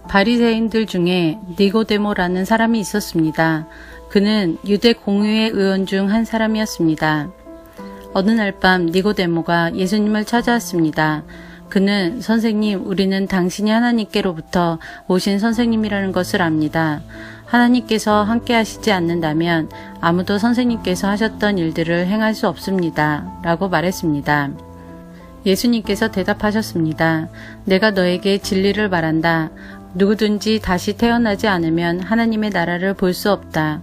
바리새인들 중에 니고데모라는 사람이 있었습니다. 그는 유대 공회의 의원 중 한 사람이었습니다. 어느 날 밤 니고데모가 예수님을 찾아왔습니다. 그는 선생님, 우리는 당신이 하나님께로부터 오신 선생님이라는 것을 압니다. 하나님께서 함께 하시지 않는다면 아무도 선생님께서 하셨던 일들을 행할 수 없습니다. 라고 말했습니다. 예수님께서 대답하셨습니다. 내가 너에게 진리를 말한다. 누구든지 다시 태어나지 않으면 하나님의 나라를 볼 수 없다.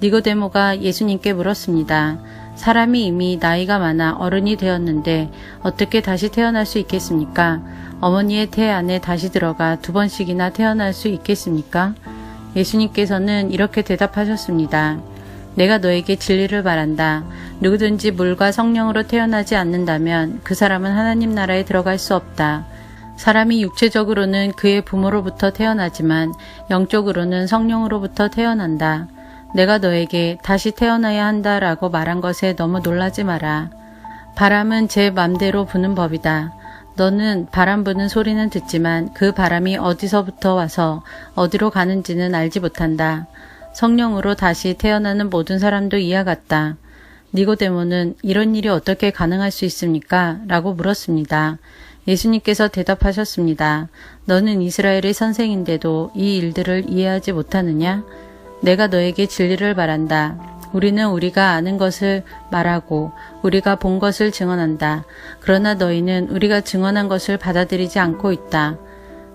니고데모가 예수님께 물었습니다. 사람이 이미 나이가 많아 어른이 되었는데 어떻게 다시 태어날 수 있겠습니까? 어머니의 태 안에 다시 들어가 2번씩이나 태어날 수 있겠습니까? 예수님께서는 이렇게 대답하셨습니다. 내가 너에게 진리를 말한다. 누구든지 물과 성령으로 태어나지 않는다면 그 사람은 하나님 나라에 들어갈 수 없다. 사람이 육체적으로는 그의 부모로부터 태어나지만 영적으로는 성령으로부터 태어난다. 내가 너에게 다시 태어나야 한다라고 말한 것에 너무 놀라지 마라. 바람은 제 맘대로 부는 법이다. 너는 바람 부는 소리는 듣지만 그 바람이 어디서부터 와서 어디로 가는지는 알지 못한다. 성령으로 다시 태어나는 모든 사람도 이와 같다. 니고데모는 이런 일이 어떻게 가능할 수 있습니까? 라고 물었습니다. 예수님께서 대답하셨습니다. 너는 이스라엘의 선생인데도 이 일들을 이해하지 못하느냐? 내가 너에게 진리를 말한다. 우리는 우리가 아는 것을 말하고 우리가 본 것을 증언한다. 그러나 너희는 우리가 증언한 것을 받아들이지 않고 있다.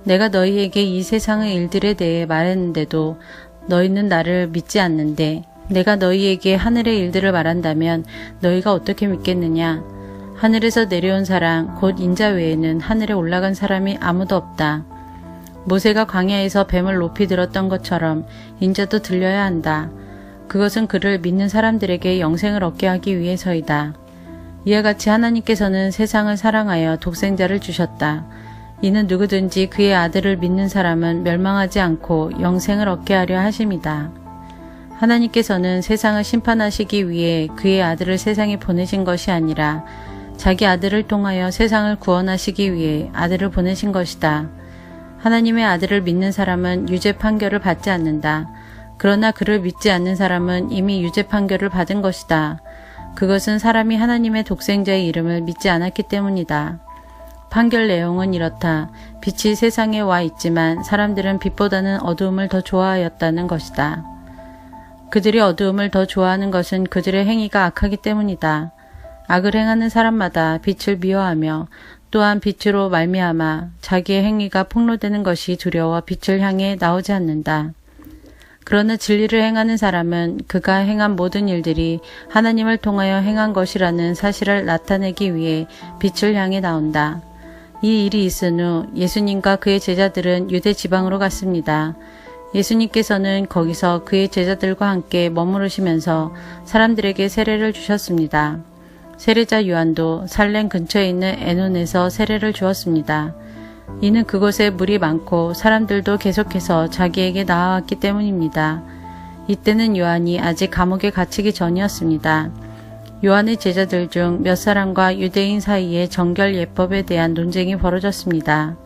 내가 너희에게 이 세상의 일들에 대해 말했는데도 너희는 나를 믿지 않는데 내가 너희에게 하늘의 일들을 말한다면 너희가 어떻게 믿겠느냐? 하늘에서 내려온 사람 곧 인자 외에는 하늘에 올라간 사람이 아무도 없다. 모세가 광야에서 뱀을 높이 들었던 것처럼 인자도 들려야 한다. 그것은 그를 믿는 사람들에게 영생을 얻게 하기 위해서이다. 이와 같이 하나님께서는 세상을 사랑하여 독생자를 주셨다. 이는 누구든지 그의 아들을 믿는 사람은 멸망하지 않고 영생을 얻게 하려 하심이다. 하나님께서는 세상을 심판하시기 위해 그의 아들을 세상에 보내신 것이 아니라 자기 아들을 통하여 세상을 구원하시기 위해 아들을 보내신 것이다. 하나님의 아들을 믿는 사람은 유죄 판결을 받지 않는다. 그러나 그를 믿지 않는 사람은 이미 유죄 판결을 받은 것이다. 그것은 사람이 하나님의 독생자의 이름을 믿지 않았기 때문이다. 판결 내용은 이렇다. 빛이 세상에 와 있지만 사람들은 빛보다는 어두움을 더 좋아하였다는 것이다. 그들이 어두움을 더 좋아하는 것은 그들의 행위가 악하기 때문이다. 악을 행하는 사람마다 빛을 미워하며 또한 빛으로 말미암아 자기의 행위가 폭로되는 것이 두려워 빛을 향해 나오지 않는다. 그러나 진리를 행하는 사람은 그가 행한 모든 일들이 하나님을 통하여 행한 것이라는 사실을 나타내기 위해 빛을 향해 나온다. 이 일이 있은 후 예수님과 그의 제자들은 유대 지방으로 갔습니다. 예수님께서는 거기서 그의 제자들과 함께 머무르시면서 사람들에게 세례를 주셨습니다. 세례자 요한도 살렘 근처에 있는 에논에서 세례를 주었습니다. 이는 그곳에 물이 많고 사람들도 계속해서 자기에게 나아왔기 때문입니다. 이때는 요한이 아직 감옥에 갇히기 전이었습니다. 요한의 제자들 중 몇 사람과 유대인 사이에 정결 예법에 대한 논쟁이 벌어졌습니다.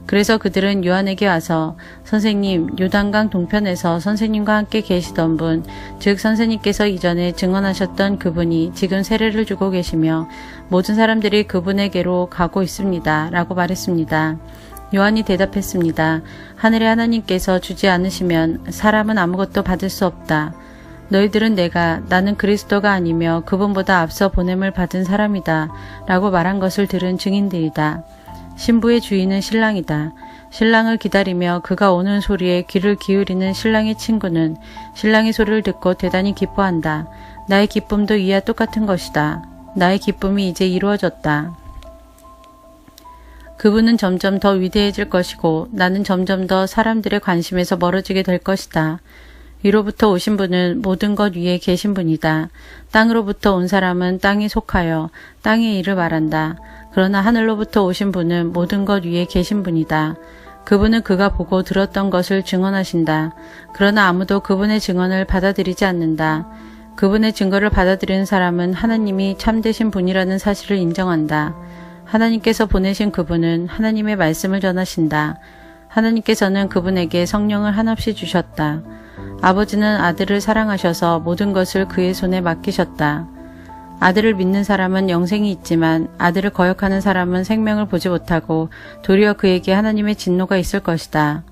그래서 그들은 요한에게 와서 선생님, 요단강 동편에서 선생님과 함께 계시던 분, 즉 선생님께서 이전에 증언하셨던 그분이 지금 세례를 주고 계시며 모든 사람들이 그분에게로 가고 있습니다. 라고 말했습니다. 요한이 대답했습니다. 하늘의 하나님께서 주지 않으시면 사람은 아무것도 받을 수 없다. 너희들은 나는 그리스도가 아니며 그분보다 앞서 보냄을 받은 사람이다. 라고 말한 것을 들은 증인들이다. 신부의 주인은 신랑이다. 신랑을 기다리며 그가 오는 소리에 귀를 기울이는 신랑의 친구는 신랑의 소리를 듣고 대단히 기뻐한다. 나의 기쁨도 이와 똑같은 것이다. 나의 기쁨이 이제 이루어졌다. 그분은 점점 더 위대해질 것이고 나는 점점 더 사람들의 관심에서 멀어지게 될 것이다. 위로부터 오신 분은 모든 것 위에 계신 분이다. 땅으로부터 온 사람은 땅에 속하여 땅의 일을 말한다. 그러나 하늘로부터 오신 분은 모든 것 위에 계신 분이다. 그분은 그가 보고 들었던 것을 증언하신다. 그러나 아무도 그분의 증언을 받아들이지 않는다. 그분의 증거를 받아들이는 사람은 하나님이 참되신 분이라는 사실을 인정한다. 하나님께서 보내신 그분은 하나님의 말씀을 전하신다. 하나님께서는 그분에게 성령을 한없이 주셨다. 아버지는 아들을 사랑하셔서 모든 것을 그의 손에 맡기셨다. 아들을 믿는 사람은 영생이 있지만 아들을 거역하는 사람은 생명을 보지 못하고 도리어 그에게 하나님의 진노가 있을 것이다.